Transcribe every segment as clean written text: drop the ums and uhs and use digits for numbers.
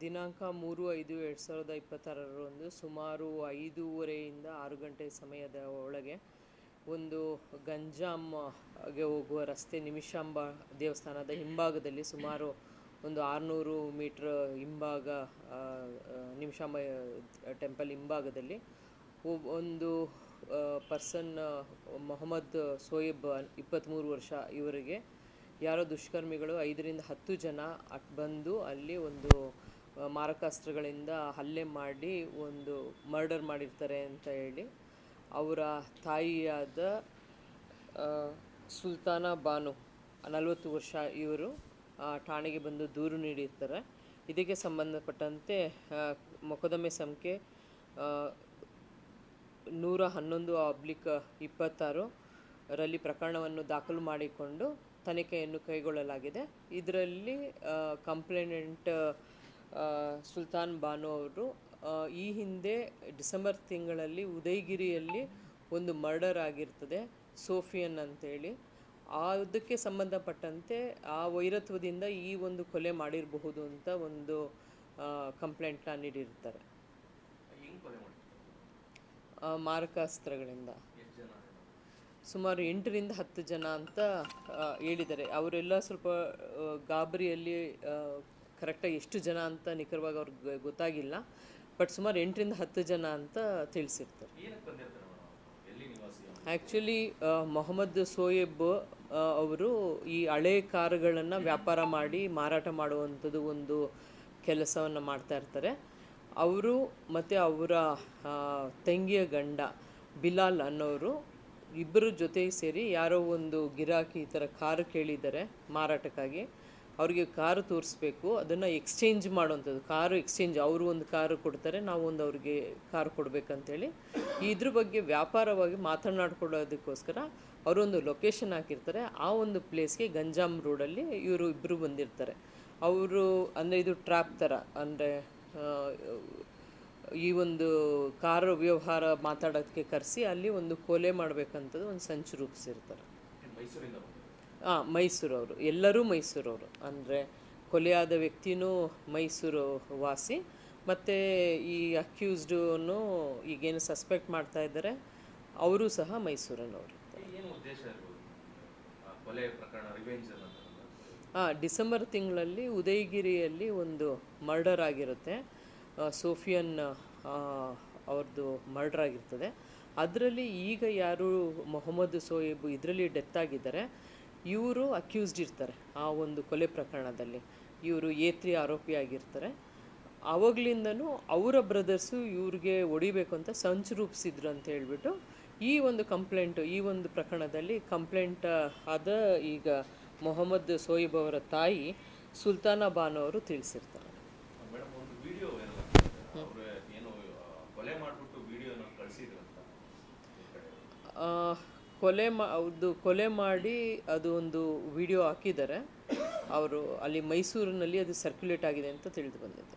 ದಿನಾಂಕ 3/5/2026 ಸುಮಾರು 5:30 6 ಗಂಟೆ ಸಮಯದ ಒಳಗೆ ಒಂದು ಗಂಜಾಮ್ಗೆ ಹೋಗುವ ರಸ್ತೆ ನಿಮಿಷಾಂಬ ದೇವಸ್ಥಾನದ ಹಿಂಭಾಗದಲ್ಲಿ ಸುಮಾರು ಒಂದು 600 ಮೀಟ್ರ್ ಹಿಂಭಾಗ ನಿಮಿಷಾಂಬ ಟೆಂಪಲ್ ಹಿಂಭಾಗದಲ್ಲಿ ಒಂದು ಪರ್ಸನ್ ಮೊಹಮ್ಮದ್ ಸೋಯಬ್ 23 ವರ್ಷ ಇವರಿಗೆ ಯಾರೋ ದುಷ್ಕರ್ಮಿಗಳು 5-10 ಜನ ಬಂದು ಅಲ್ಲಿ ಒಂದು ಮಾರಕಾಸ್ತ್ರಗಳಿಂದ ಹಲ್ಲೆ ಮಾಡಿ ಒಂದು ಮರ್ಡರ್ ಮಾಡಿರ್ತಾರೆ ಅಂತ ಹೇಳಿ ಅವರ ತಾಯಿಯಾದ ಸುಲ್ತಾನ ಬಾನು 40 ವರ್ಷ ಇವರು ಠಾಣೆಗೆ ಬಂದು ದೂರು ನೀಡಿರ್ತಾರೆ. ಇದಕ್ಕೆ ಸಂಬಂಧಪಟ್ಟಂತೆ ಮೊಕದ್ದಮೆ ಸಂಖ್ಯೆ 111/26 ರಲ್ಲಿ ಪ್ರಕರಣವನ್ನು ದಾಖಲು ಮಾಡಿಕೊಂಡು ತನಿಖೆಯನ್ನು ಕೈಗೊಳ್ಳಲಾಗಿದೆ. ಇದರಲ್ಲಿ ಕಂಪ್ಲೇನೆಂಟ್ ಸುಲ್ತಾನ್ ಬಾನು ಅವರು ಈ ಹಿಂದೆ ಡಿಸೆಂಬರ್ ತಿಂಗಳಲ್ಲಿ ಉದಯಗಿರಿಯಲ್ಲಿ ಒಂದು ಮರ್ಡರ್ ಆಗಿರ್ತದೆ ಸೋಫಿಯನ್ ಅಂತೇಳಿ. ಅದಕ್ಕೆ ಸಂಬಂಧಪಟ್ಟಂತೆ ಆ ವೈರತ್ವದಿಂದ ಈ ಒಂದು ಕೊಲೆ ಮಾಡಿರಬಹುದು ಅಂತ ಒಂದು ಕಂಪ್ಲೇಂಟ್ನ ನೀಡಿರ್ತಾರೆ. ಮಾರಕಾಸ್ತ್ರಗಳಿಂದ ಸುಮಾರು 8-10 ಜನ ಅಂತ ಹೇಳಿದ್ದಾರೆ. ಅವರೆಲ್ಲ ಸ್ವಲ್ಪ ಗಾಬರಿಯಲ್ಲಿ ಕರೆಕ್ಟಾಗಿ ಎಷ್ಟು ಜನ ಅಂತ ನಿಖರವಾಗಿ ಅವ್ರಿಗೆ ಗೊತ್ತಾಗಿಲ್ಲ, ಬಟ್ ಸುಮಾರು 8-10 ಜನ ಅಂತ ತಿಳಿಸಿರ್ತಾರೆ. ಆ್ಯಕ್ಚುಲಿ ಮೊಹಮ್ಮದ್ ಸೋಯಬ್ ಅವರು ಈ ಹಳೆ ಕಾರುಗಳನ್ನು ವ್ಯಾಪಾರ ಮಾಡಿ ಮಾರಾಟ ಮಾಡುವಂಥದ್ದು ಒಂದು ಕೆಲಸವನ್ನು ಮಾಡ್ತಾ ಇರ್ತಾರೆ. ಅವರು ಮತ್ತು ಅವರ ತಂಗಿಯ ಗಂಡ ಬಿಲಾಲ್ ಅನ್ನೋರು ಇಬ್ಬರು ಜೊತೆಗೆ ಸೇರಿ ಯಾರೋ ಒಂದು ಗಿರಾಕಿ ಈ ಥರ ಕಾರು ಕೇಳಿದ್ದಾರೆ ಮಾರಾಟಕ್ಕಾಗಿ. ಅವ್ರಿಗೆ ಕಾರು ತೋರಿಸ್ಬೇಕು, ಅದನ್ನು ಎಕ್ಸ್ಚೇಂಜ್ ಮಾಡುವಂಥದ್ದು, ಕಾರು ಎಕ್ಸ್ಚೇಂಜ್, ಅವರು ಒಂದು ಕಾರು ಕೊಡ್ತಾರೆ, ನಾವು ಒಂದು ಅವ್ರಿಗೆ ಕಾರು ಕೊಡಬೇಕಂತೇಳಿ ಇದ್ರ ಬಗ್ಗೆ ವ್ಯಾಪಾರವಾಗಿ ಮಾತನಾಡ್ಕೊಳ್ಳೋದಕ್ಕೋಸ್ಕರ ಅವರೊಂದು ಲೊಕೇಶನ್ ಹಾಕಿರ್ತಾರೆ. ಆ ಒಂದು ಪ್ಲೇಸ್ಗೆ ಗಂಜಾಮ್ ರೋಡಲ್ಲಿ ಇವರು ಇಬ್ಬರು ಬಂದಿರ್ತಾರೆ. ಅವರು ಅಂದರೆ ಇದು ಟ್ರ್ಯಾಪ್ ಥರ, ಅಂದರೆ ಈ ಒಂದು ಕಾರು ವ್ಯವಹಾರ ಮಾತಾಡೋದಕ್ಕೆ ಕರೆಸಿ ಅಲ್ಲಿ ಒಂದು ಕೊಲೆ ಮಾಡಬೇಕಂತದ್ದು ಒಂದು ಸಂಚು ರೂಪಿಸಿರ್ತಾರೆ. ಮೈಸೂರವರು, ಎಲ್ಲರೂ ಮೈಸೂರವರು. ಅಂದರೆ ಕೊಲೆಯಾದ ವ್ಯಕ್ತಿನೂ ಮೈಸೂರು ವಾಸಿ, ಮತ್ತು ಈ ಅಕ್ಯೂಸ್ಡನ್ನು ಈಗೇನು ಸಸ್ಪೆಕ್ಟ್ ಮಾಡ್ತಾ ಇದ್ದಾರೆ ಅವರು ಸಹ ಮೈಸೂರಿನವರು. ಡಿಸೆಂಬರ್ ತಿಂಗಳಲ್ಲಿ ಉದಯಗಿರಿಯಲ್ಲಿ ಒಂದು ಮರ್ಡರ್ ಆಗಿರುತ್ತೆ. ಸೋಫಿಯನ್ ಅವ್ರದ್ದು ಮರ್ಡರ್ ಆಗಿರ್ತದೆ. ಅದರಲ್ಲಿ ಈಗ ಯಾರು ಮೊಹಮ್ಮದ್ ಸೋಯಬ್ ಇದರಲ್ಲಿ ಡೆತ್ ಆಗಿದ್ದಾರೆ, ಇವರು ಅಕ್ಯೂಸ್ಡ್ ಇರ್ತಾರೆ. ಆ ಒಂದು ಕೊಲೆ ಪ್ರಕರಣದಲ್ಲಿ ಇವರು A3 ಆರೋಪಿ ಆಗಿರ್ತಾರೆ. ಆವಾಗಲಿಂದನೂ ಅವರ ಬ್ರದರ್ಸು ಇವ್ರಿಗೆ ಹೊಡಿಬೇಕು ಅಂತ ಸಂಚು ರೂಪಿಸಿದ್ರು ಅಂತ ಹೇಳ್ಬಿಟ್ಟು ಈ ಒಂದು ಕಂಪ್ಲೇಂಟು, ಈ ಒಂದು ಪ್ರಕರಣದಲ್ಲಿ ಕಂಪ್ಲೇಂಟ್ ಆದ ಈಗ ಮೊಹಮ್ಮದ್ ಸೋಯಬ್ ಅವರ ತಾಯಿ ಸುಲ್ತಾನ ಬಾನು ಅವರು ತಿಳಿಸಿರ್ತಾರೆ. ಕೊಲೆ ಮಾಡಿ ಅದು ಒಂದು ವಿಡಿಯೋ ಹಾಕಿದ್ದಾರೆ ಅವರು. ಅಲ್ಲಿ ಮೈಸೂರಿನಲ್ಲಿ ಅದು ಸರ್ಕ್ಯುಲೇಟ್ ಆಗಿದೆ ಅಂತ ತಿಳಿದು ಬಂದಿದೆ.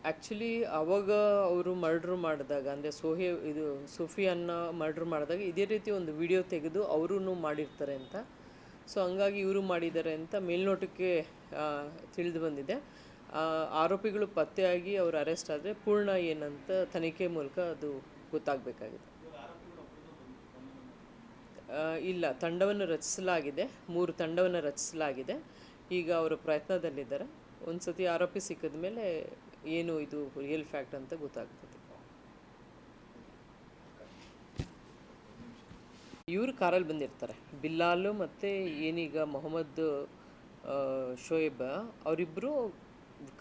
ಆ್ಯಕ್ಚುಲಿ ಅವಾಗ ಅವರು ಮರ್ಡ್ರ್ ಮಾಡಿದಾಗ, ಅಂದರೆ ಸೋಫಿಯನ್ನ ಮರ್ಡ್ರ್ ಮಾಡಿದಾಗ ಇದೇ ರೀತಿ ಒಂದು ವಿಡಿಯೋ ತೆಗೆದು ಅವರೂ ಮಾಡಿರ್ತಾರೆ ಅಂತ. ಸೊ ಹಂಗಾಗಿ ಇವರು ಮಾಡಿದ್ದಾರೆ ಅಂತ ಮೇಲ್ನೋಟಕ್ಕೆ ತಿಳಿದು ಬಂದಿದೆ. ಆರೋಪಿಗಳು ಪತ್ತೆಯಾಗಿ ಅವರು ಅರೆಸ್ಟ್ ಆದರೆ ಪೂರ್ಣ ಏನಂತ ತನಿಖೆ ಮೂಲಕ ಅದು ಗೊತ್ತಾಗಬೇಕಾಗಿದೆ. ಇಲ್ಲ, ತಂಡವನ್ನು ರಚಿಸಲಾಗಿದೆ, 3 ತಂಡವನ್ನು ರಚಿಸಲಾಗಿದೆ. ಈಗ ಅವರು ಪ್ರಯತ್ನದಲ್ಲಿದ್ದಾರೆ. ಒಂದು ಸತಿ ಆರೋಪಿ ಸಿಕ್ಕಿದ ಮೇಲೆ ಏನು ಇದು ರಿಯಲ್ ಫ್ಯಾಕ್ಟ್ ಅಂತ ಗೊತ್ತಾಗ್ತದೆ. ಇವರು ಕಾರಲ್ಲಿ ಬಂದಿರ್ತಾರೆ, ಬಿಲ್ಲಾಲು ಮತ್ತು ಏನೀಗ ಮೊಹಮ್ಮದ್ ಶೋಯಬ್ ಅವರಿಬ್ಬರು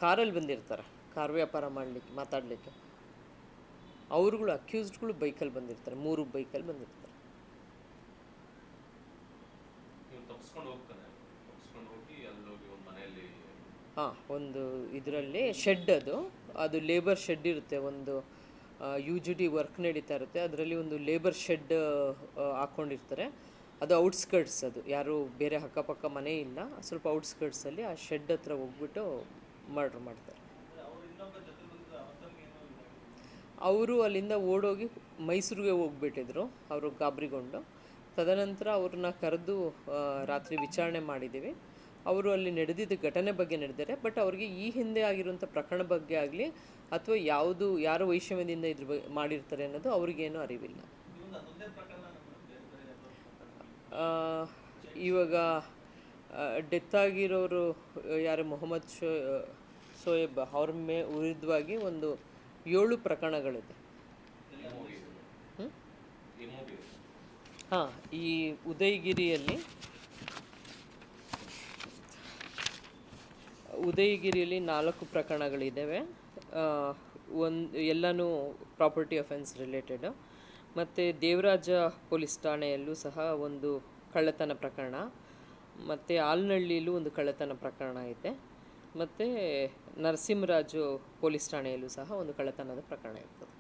ಕಾರಲ್ಲಿ ಬಂದಿರ್ತಾರೆ, ಕಾರ್ ವ್ಯಾಪಾರ ಮಾಡಲಿಕ್ಕೆ ಮಾತಾಡಲಿಕ್ಕೆ. ಅವ್ರುಗಳು ಅಕ್ಯೂಸ್ಡ್ಗಳು ಬೈಕಲ್ಲಿ ಬಂದಿರ್ತಾರೆ, 3 ಬೈಕಲ್ಲಿ ಬಂದಿರ್ತಾರೆ. ಒಂದು ಇದರಲ್ಲಿ ಶೆಡ್, ಅದು ಲೇಬರ್ ಶೆಡ್ ಇರುತ್ತೆ. ಒಂದು UGD ವರ್ಕ್ ನಡೀತಾ ಇರುತ್ತೆ, ಅದರಲ್ಲಿ ಒಂದು ಲೇಬರ್ ಶೆಡ್ ಹಾಕ್ಕೊಂಡಿರ್ತಾರೆ. ಅದು ಔಟ್ಸ್ಕರ್ಟ್ಸ್, ಅದು ಯಾರು ಬೇರೆ ಅಕ್ಕಪಕ್ಕ ಮನೆ ಇಲ್ಲ, ಸ್ವಲ್ಪ ಔಟ್ಸ್ಕರ್ಟ್ಸಲ್ಲಿ ಆ ಶೆಡ್ ಹತ್ರ ಹೋಗ್ಬಿಟ್ಟು ಮರ್ಡ್ರ್ ಮಾಡ್ತಾರೆ. ಅವರು ಅಲ್ಲಿಂದ ಓಡೋಗಿ ಮೈಸೂರಿಗೆ ಹೋಗ್ಬಿಟ್ಟಿದ್ರು ಅವರು ಗಾಬರಿಗೊಂಡು. ತದನಂತರ ಅವ್ರನ್ನ ಕರೆದು ರಾತ್ರಿ ವಿಚಾರಣೆ ಮಾಡಿದ್ದೀವಿ. ಅವರು ಅಲ್ಲಿ ನಡೆದಿದ್ದ ಘಟನೆ ಬಗ್ಗೆ ನಡೆದಿದ್ದಾರೆ, ಬಟ್ ಅವ್ರಿಗೆ ಈ ಹಿಂದೆ ಆಗಿರುವಂಥ ಪ್ರಕರಣ ಬಗ್ಗೆ ಆಗಲಿ ಅಥವಾ ಯಾರು ವೈಷಮ್ಯದಿಂದ ಇದ್ರ ಬಗ್ಗೆ ಮಾಡಿರ್ತಾರೆ ಅನ್ನೋದು ಅವ್ರಿಗೇನು ಅರಿವಿಲ್ಲ. ಇವಾಗ ಡೆತ್ ಆಗಿರೋರು ಯಾರು ಮೊಹಮ್ಮದ್ ಸೋಯಬ್ ಅವ್ರ ವಿರುದ್ಧವಾಗಿ ಒಂದು 7 ಪ್ರಕರಣಗಳಿದೆ. ಹಾಂ, ಈ ಉದಯಗಿರಿಯಲ್ಲಿ 4 ಪ್ರಕರಣಗಳಿದ್ದಾವೆ. ಎಲ್ಲನೂ ಪ್ರಾಪರ್ಟಿ ಅಫೆನ್ಸ್ ರಿಲೇಟೆಡ್. ಮತ್ತು ದೇವರಾಜ ಪೊಲೀಸ್ ಠಾಣೆಯಲ್ಲೂ ಸಹ ಒಂದು ಕಳ್ಳತನ ಪ್ರಕರಣ, ಮತ್ತು ಆಲ್ನಹಳ್ಳಿಯಲ್ಲೂ ಒಂದು ಕಳ್ಳತನ ಪ್ರಕರಣ ಇದೆ, ಮತ್ತು ನರಸಿಂಹರಾಜು ಪೊಲೀಸ್ ಠಾಣೆಯಲ್ಲೂ ಸಹ ಒಂದು ಕಳ್ಳತನದ ಪ್ರಕರಣ ಇರ್ತದೆ.